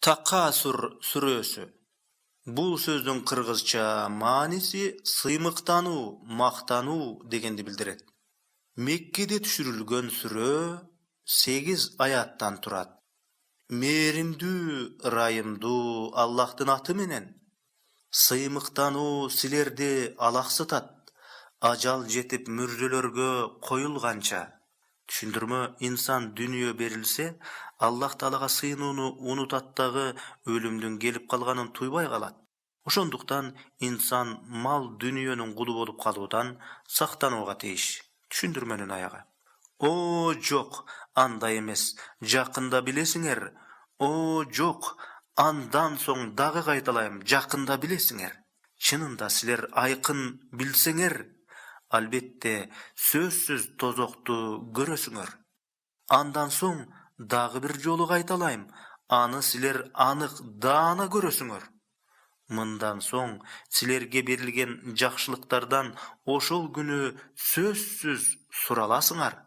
Takasur сүрөсү. Бул сөздүн кыргызча мааниси сыймыктануу, мактануу дегенди билдирет. Меккеде түшүрүлгөн сүрө 8 аяттан турат. Мээримдүү, ырайымдуу Аллахтын аты менен. Сыймыктануу силерди алаксытат. Ажал жетип мүрзөлөргө коюлганча. Түшүндүрмө: инсан дүнүйө берилсе, Аллах Таалага сыйынууну унутат дагы өлүмдүн келип калганын туйбай калат. Ошондуктан инсан мал дүнүйөнүн кулу болуп калуудан сактанууга тийиш. Түшүндүрмөнүн аягы. О, жок, андай эмес. Жакында билесиңер. О, жок, андан соң дагы кайталайм, жакында билесиңер. Чынында силер айкын билсеңер, албетте сөзсүз тозокту көрөсүңөр. Андан соң дагы бир жолу кайталайм, аны силер анык даана көрөсүңөр. Мындан соң силерге берилген жакшылыктардан ошол күнү сөзсүз сураласыңар.